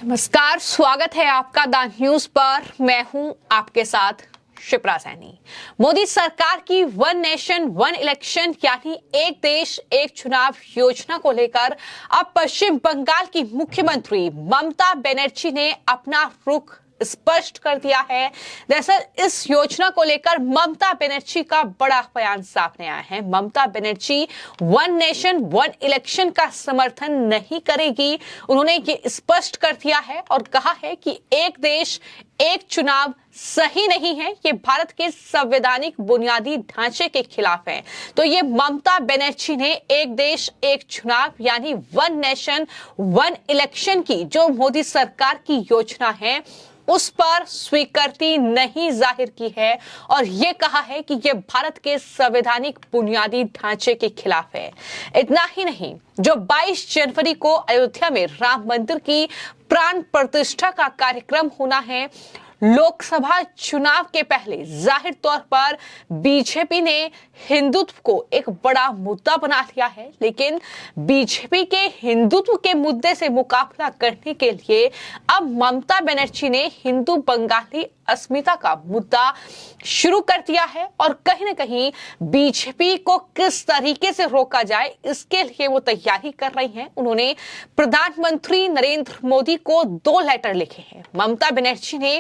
नमस्कार, स्वागत है आपका द न्यूज पर। मैं हूं आपके साथ शिप्रा सैनी। मोदी सरकार की वन नेशन वन इलेक्शन यानी एक देश एक चुनाव योजना को लेकर अब पश्चिम बंगाल की मुख्यमंत्री ममता बनर्जी ने अपना रुख स्पष्ट कर दिया है। दरअसल इस योजना को लेकर ममता बनर्जी का बड़ा बयान सामने आया है। Mamata Banerjee one nation one election का समर्थन नहीं करेगी। उन्होंने ये स्पष्ट कर दिया है और कहा है कि एक देश एक चुनाव सही नहीं है, ये भारत के संवैधानिक बुनियादी ढांचे के खिलाफ है। तो ये ममता बनर्जी ने एक देश एक चुनाव यानी वन नेशन वन इलेक्शन की जो मोदी सरकार की योजना है उस पर स्वीकृति नहीं जाहिर की है और ये कहा है कि ये भारत के संवैधानिक बुनियादी ढांचे के खिलाफ है। इतना ही नहीं, जो 22 जनवरी को अयोध्या में राम मंदिर की प्राण प्रतिष्ठा का कार्यक्रम होना है, लोकसभा चुनाव के पहले जाहिर तौर पर बीजेपी ने हिंदुत्व को एक बड़ा मुद्दा बना लिया है, लेकिन बीजेपी के हिंदुत्व के मुद्दे से मुकाबला करने के लिए अब ममता बनर्जी ने हिंदू बंगाली अस्मिता का मुद्दा शुरू कर दिया है और कहीं ना कहीं बीजेपी को किस तरीके से रोका जाए इसके लिए वो तैयारी कर रही हैं। उन्होंने प्रधानमंत्री नरेंद्र मोदी को 2 लेटर लिखे हैं। ममता बनर्जी ने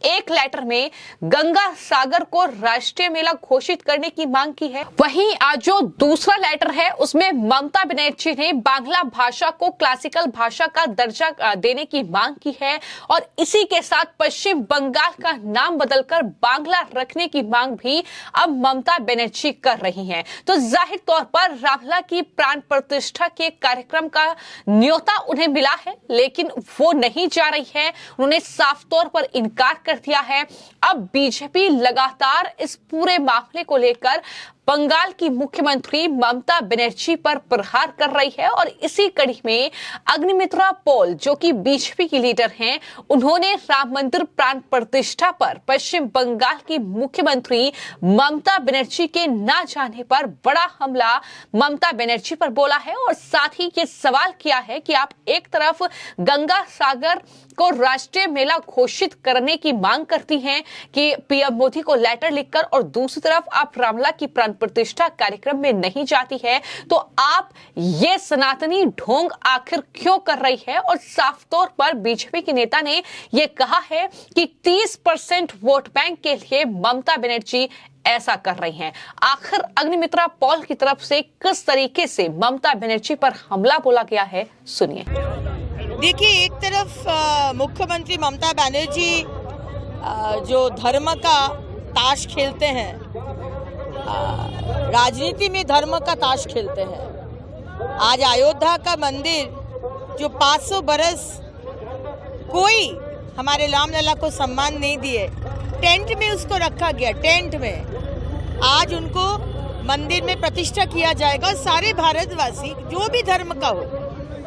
एक लेटर में गंगा सागर को राष्ट्रीय मेला घोषित करने की मांग की है। वहीं आज जो दूसरा लेटर है उसमें ममता बनर्जी ने बांग्ला भाषा को क्लासिकल भाषा का दर्जा देने की मांग की है और इसी के साथ पश्चिम बंगाल का नाम बदलकर बांग्ला रखने की मांग भी अब ममता बनर्जी कर रही हैं। तो जाहिर तौर पर रामलला की प्राण प्रतिष्ठा के कार्यक्रम का न्योता उन्हें मिला है, लेकिन वो नहीं जा रही है। उन्होंने साफ तौर पर इनकार कर दिया है। अब बीजेपी लगातार इस पूरे मामले को लेकर बंगाल की मुख्यमंत्री ममता बनर्जी पर प्रहार कर रही है और इसी कड़ी में अग्निमित्रा पॉल जो कि बीजेपी की लीडर हैं, उन्होंने राम मंदिर प्राण प्रतिष्ठा पर पश्चिम बंगाल की मुख्यमंत्री ममता बनर्जी के ना जाने पर बड़ा हमला ममता बनर्जी पर बोला है और साथ ही ये सवाल किया है कि आप एक तरफ गंगा सागर को राष्ट्रीय मेला घोषित करने की मांग करती हैं कि पीएम मोदी को लेटर लिखकर और दूसरी तरफ आप रामलला की प्राण प्रतिष्ठा कार्यक्रम में नहीं जाती है, तो आप ये सनातनी ढोंग आखिर क्यों कर रही है। और साफ तौर पर बीजेपी के नेता ने यह कहा है कि 30% वोट बैंक के लिए ममता बनर्जी ऐसा कर रही हैं। आखिर अग्निमित्रा पॉल की तरफ से किस तरीके से ममता बनर्जी पर हमला बोला गया है, सुनिए। देखिए, एक तरफ मुख्यमंत्री ममता बनर्जी जो धर्म का ताश खेलते हैं, राजनीति में धर्म का ताश खेलते हैं। आज अयोध्या का मंदिर जो 500 बरस कोई हमारे रामलला को सम्मान नहीं दिए, टेंट में उसको रखा गया, टेंट में आज उनको मंदिर में प्रतिष्ठा किया जाएगा। सारे भारतवासी जो भी धर्म का हो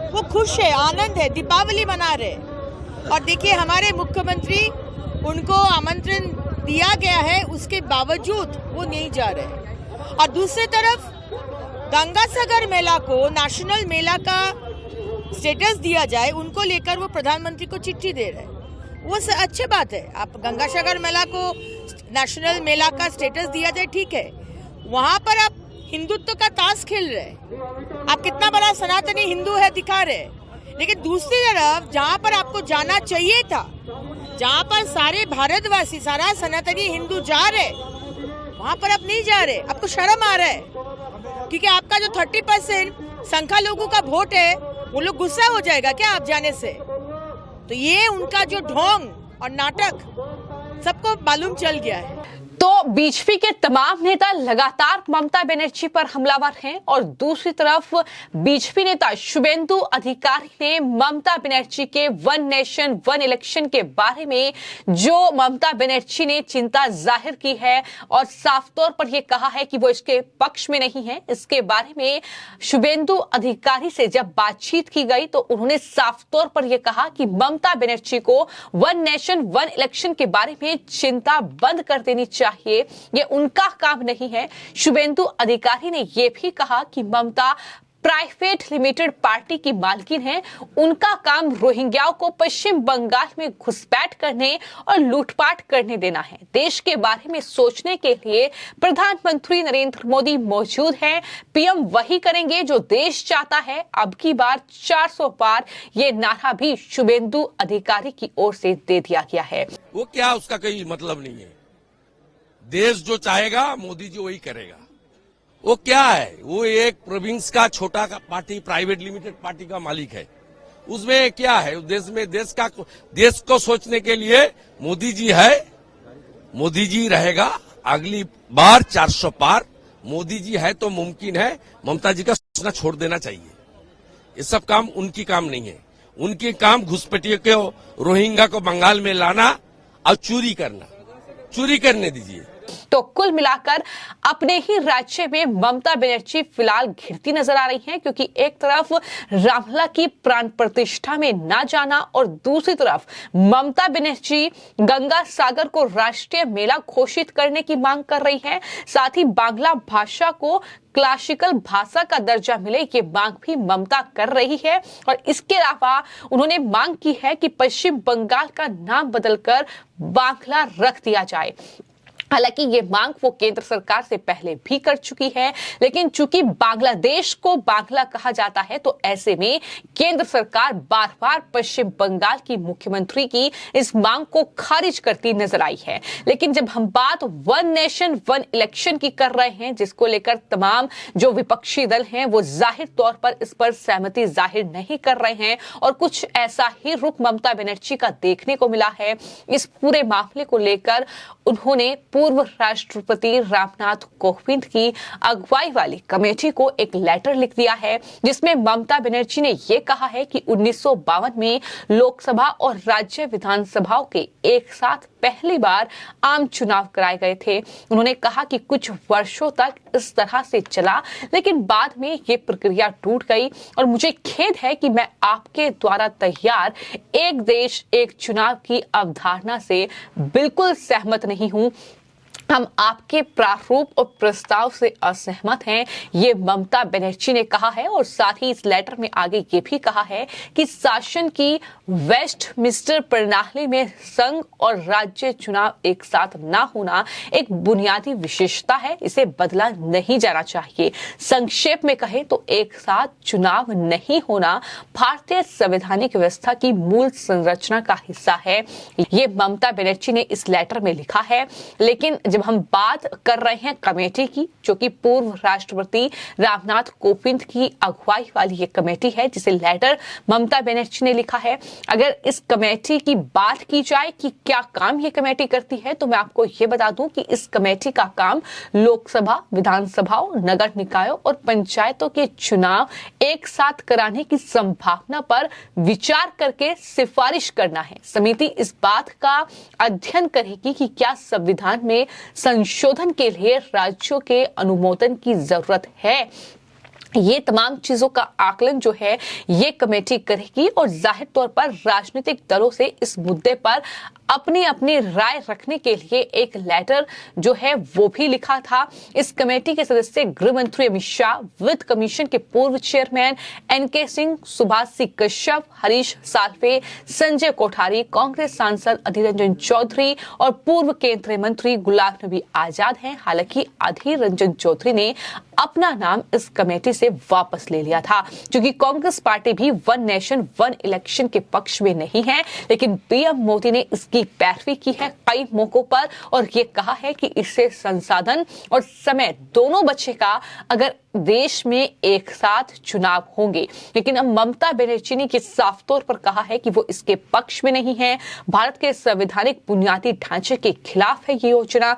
वो खुश है, आनंद है, दीपावली मना रहे। और देखिए, हमारे मुख्यमंत्री उनको आमंत्रण दिया गया है, उसके बावजूद वो नहीं जा रहे। और दूसरी तरफ गंगा सागर मेला को नेशनल मेला का स्टेटस दिया जाए, उनको लेकर वो प्रधानमंत्री को चिट्ठी दे रहे हैं। वो अच्छी बात है, आप गंगा सागर मेला को नेशनल मेला का स्टेटस दिया जाए, ठीक है। वहां पर आप हिंदुत्व का ताश खेल रहे हैं, आप कितना बड़ा सनातनी हिंदू है दिखा रहे। लेकिन दूसरी तरफ जहां पर आपको जाना चाहिए था, जहां पर सारे भारतवासी सारा सनातनी हिंदू जा रहे, वहां पर आप नहीं जा रहे। आपको शर्म आ रहा है क्योंकि आपका जो 30% संख्या लोगों का वोट है, वो लोग गुस्सा हो जाएगा क्या आप जाने से। तो ये उनका जो ढोंग और नाटक सबको मालूम चल गया है। तो बीजेपी के तमाम नेता लगातार ममता बनर्जी पर हमलावर हैं और दूसरी तरफ बीजेपी नेता शुभेंदु अधिकारी ने ममता बनर्जी के वन नेशन वन इलेक्शन के बारे में जो ममता बनर्जी ने चिंता जाहिर की है और साफ तौर पर यह कहा है कि वो इसके पक्ष में नहीं है। इसके बारे में शुभेंदु अधिकारी से जब बातचीत की गई तो उन्होंने साफ तौर पर यह कहा कि ममता बनर्जी को वन नेशन वन इलेक्शन के बारे में चिंता बंद कर देनी चाहिए, ये उनका काम नहीं है। शुभेंदु अधिकारी ने यह भी कहा कि ममता प्राइवेट लिमिटेड पार्टी की मालकिन हैं, उनका काम रोहिंग्याओं को पश्चिम बंगाल में घुसपैठ करने और लूटपाट करने देना है। देश के बारे में सोचने के लिए प्रधानमंत्री नरेंद्र मोदी मौजूद हैं। पीएम वही करेंगे जो देश चाहता है। अब की बार 400 पार ये नारा भी शुभेंदु अधिकारी की ओर से दे दिया गया है। वो क्या, उसका कोई मतलब नहीं है। देश जो चाहेगा मोदी जी वही करेगा। वो क्या है, वो एक प्रोविंस का छोटा पार्टी, प्राइवेट लिमिटेड पार्टी का मालिक है। उसमें क्या है, देश में देश को सोचने के लिए मोदी जी है, मोदी जी रहेगा। अगली बार 400 पार मोदी जी है तो मुमकिन है। ममता जी का सोचना छोड़ देना चाहिए। ये सब काम उनकी काम नहीं है। उनकी काम घुसपैठियों को, रोहिंग्या को बंगाल में लाना और चोरी करना। चोरी करने दीजिए। तो कुल मिलाकर अपने ही राज्य में ममता बनर्जी फिलहाल घिरती नजर आ रही हैं, क्योंकि एक तरफ रामलला की प्राण प्रतिष्ठा में ना जाना और दूसरी तरफ ममता बनर्जी गंगा सागर को राष्ट्रीय मेला घोषित करने की मांग कर रही हैं। साथ ही बांग्ला भाषा को क्लासिकल भाषा का दर्जा मिले, ये मांग भी ममता कर रही है। और इसके अलावा उन्होंने मांग की है कि पश्चिम बंगाल का नाम बदलकर बांग्ला रख दिया जाए। हालांकि ये मांग वो केंद्र सरकार से पहले भी कर चुकी है, लेकिन चूंकि बांग्लादेश को बांग्ला कहा जाता है, तो ऐसे में केंद्र सरकार बार बार पश्चिम बंगाल की मुख्यमंत्री की इस मांग को खारिज करती नजर आई है। लेकिन जब हम बात वन नेशन वन इलेक्शन की कर रहे हैं, जिसको लेकर तमाम जो विपक्षी दल हैं वो जाहिर तौर पर इस पर सहमति जाहिर नहीं कर रहे हैं, और कुछ ऐसा ही रुख ममता बनर्जी का देखने को मिला है। इस पूरे मामले को लेकर उन्होंने पूर्व राष्ट्रपति रामनाथ कोविंद की अगुवाई वाली कमेटी को एक लेटर लिख दिया है, जिसमें ममता बनर्जी ने यह कहा है कि 1952 में लोकसभा और राज्य विधानसभाओं के एक साथ पहली बार आम चुनाव कराए गए थे। उन्होंने कहा कि कुछ वर्षों तक इस तरह से चला, लेकिन बाद में ये प्रक्रिया टूट गई, और मुझे खेद है कि मैं आपके द्वारा तैयार एक देश एक चुनाव की अवधारणा से बिल्कुल सहमत नहीं हूं। हम आपके प्रारूप और प्रस्ताव से असहमत हैं, ये ममता बनर्जी ने कहा है। और साथ ही इस लेटर में आगे ये भी कहा है कि शासन की वेस्टमिंस्टर प्रणाली में संघ और राज्य चुनाव एक साथ ना होना एक बुनियादी विशेषता है, इसे बदला नहीं जाना चाहिए। संक्षेप में कहें तो एक साथ चुनाव नहीं होना भारतीय संवैधानिक व्यवस्था की मूल संरचना का हिस्सा है, ये ममता बनर्जी ने इस लेटर में लिखा है। लेकिन जब हम बात कर रहे हैं कमेटी की, जो कि पूर्व राष्ट्रपति रामनाथ कोविंद की अगुवाई वाली ये कमेटी है, जिसे लेटर ममता बनर्जी ने लिखा है, अगर इस कमेटी की बात की जाए कि क्या काम ये कमेटी करती है, तो मैं आपको ये बता दूं कि इस कमेटी का काम लोकसभा, विधानसभाओं, नगर निकायों और पंचायतों के चुनाव एक साथ कराने की संभावना पर विचार करके सिफारिश करना है। समिति इस बात का अध्ययन करेगी कि क्या संविधान में संशोधन के लिए राज्यों के अनुमोदन की जरूरत है। ये तमाम चीजों का आकलन जो है ये कमेटी करेगी, और जाहिर तौर पर राजनीतिक दलों से इस मुद्दे पर अपनी अपनी राय रखने के लिए एक लेटर जो है वो भी लिखा था। इस कमेटी के सदस्य गृह मंत्री अमित शाह, वित्त कमीशन के पूर्व चेयरमैन एनके सिंह, सुभाष सिंह कश्यप, हरीश साल्वे, संजय कोठारी, कांग्रेस सांसद अधीर रंजन चौधरी और पूर्व केंद्रीय मंत्री गुलाम नबी आजाद हैं। हालांकि अधीर रंजन चौधरी ने अपना नाम इस कमेटी से वापस ले लिया था, क्योंकि कांग्रेस पार्टी भी वन नेशन वन इलेक्शन के पक्ष में नहीं है। लेकिन पीएम मोदी ने इसकी पैरवी की है कई मौकों पर, और ये कहा है कि इससे संसाधन और समय दोनों बचेगा अगर देश में एक साथ चुनाव होंगे। लेकिन अब ममता बनर्जी ने साफ तौर पर कहा है कि वो इसके पक्ष में नहीं है। भारत के संवैधानिक बुनियादी ढांचे के खिलाफ है ये योजना।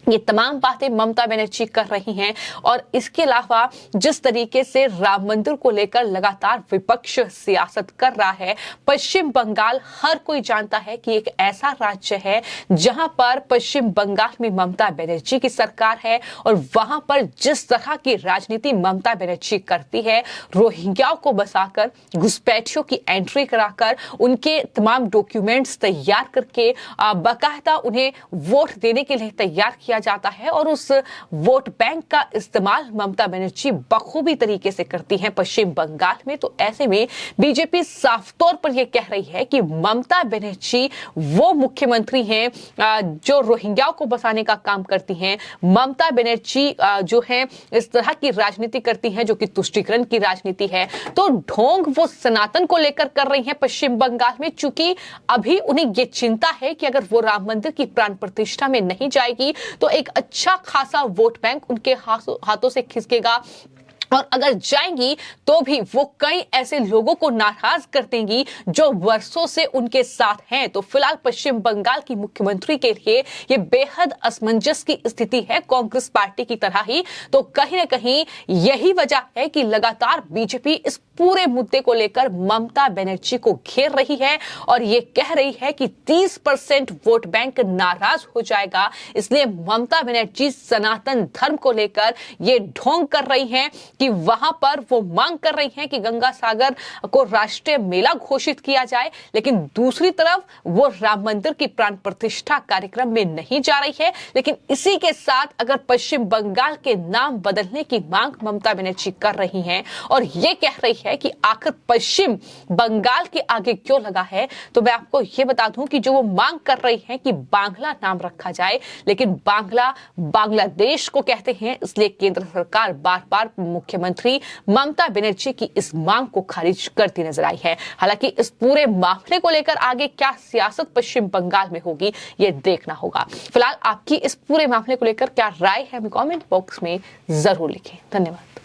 ये तमाम बातें ममता बनर्जी कर रही हैं, और इसके अलावा जिस तरीके से राम मंदिर को लेकर लगातार विपक्ष सियासत कर रहा है, पश्चिम बंगाल हर कोई जानता है कि एक ऐसा राज्य है जहां पर पश्चिम बंगाल में ममता बनर्जी की सरकार है, और वहां पर जिस तरह की राजनीति ममता बनर्जी करती है, रोहिंग्याओं को बसाकर, घुसपैठियों की एंट्री कराकर, उनके तमाम डॉक्यूमेंट्स तैयार करके बाकायदा उन्हें वोट देने के लिए तैयार किया किया जाता है और उस वोट बैंक का इस्तेमाल ममता बनर्जी बखूबी तरीके से करती हैं पश्चिम बंगाल में। तो ऐसे में बीजेपी साफ तौर पर यह कह रही है कि ममता बनर्जी वो मुख्यमंत्री हैं जो रोहिंग्याओं को बसाने का काम करती हैं। ममता बनर्जी जो है इस तरह की राजनीति करती हैं जो कि तुष्टीकरण की राजनीति है। तो ढोंग वो सनातन को लेकर कर रही हैं पश्चिम बंगाल में, चूंकि अभी उन्हें यह चिंता है कि अगर वो राम मंदिर की प्राण प्रतिष्ठा में नहीं जाएगी तो एक अच्छा खासा वोट बैंक उनके हाथों से खिसकेगा और अगर जाएंगी तो भी वो कई ऐसे लोगों को नाराज कर देंगी जो वर्षों से उनके साथ हैं। तो फिलहाल पश्चिम बंगाल की मुख्यमंत्री के लिए ये बेहद असमंजस की स्थिति है, कांग्रेस पार्टी की तरह ही। तो कहीं ना कहीं यही वजह है कि लगातार बीजेपी इस पूरे मुद्दे को लेकर ममता बनर्जी को घेर रही है और ये कह रही है कि 30% वोट बैंक नाराज हो जाएगा। इसलिए ममता बनर्जी सनातन धर्म को लेकर ये ढोंग कर रही हैं कि वहां पर वो मांग कर रही हैं कि गंगा सागर को राष्ट्रीय मेला घोषित किया जाए, लेकिन दूसरी तरफ वो राम मंदिर की प्राण प्रतिष्ठा कार्यक्रम में नहीं जा रही है। लेकिन इसी के साथ अगर पश्चिम बंगाल के नाम बदलने की मांग ममता बनर्जी कर रही हैं और ये कह रही है कि आखिर पश्चिम बंगाल के आगे क्यों लगा है, तो मैं आपको ये बता दूं कि जो वो मांग कर रही है कि बांग्ला नाम रखा जाए, लेकिन बांग्ला बांग्लादेश को कहते हैं, इसलिए केंद्र सरकार बार बार मुख्यमंत्री ममता बनर्जी की इस मांग को खारिज करती नजर आई है। हालांकि इस पूरे मामले को लेकर आगे क्या सियासत पश्चिम बंगाल में होगी ये देखना होगा। फिलहाल आपकी इस पूरे मामले को लेकर क्या राय है हमें कमेंट बॉक्स में जरूर लिखें। धन्यवाद।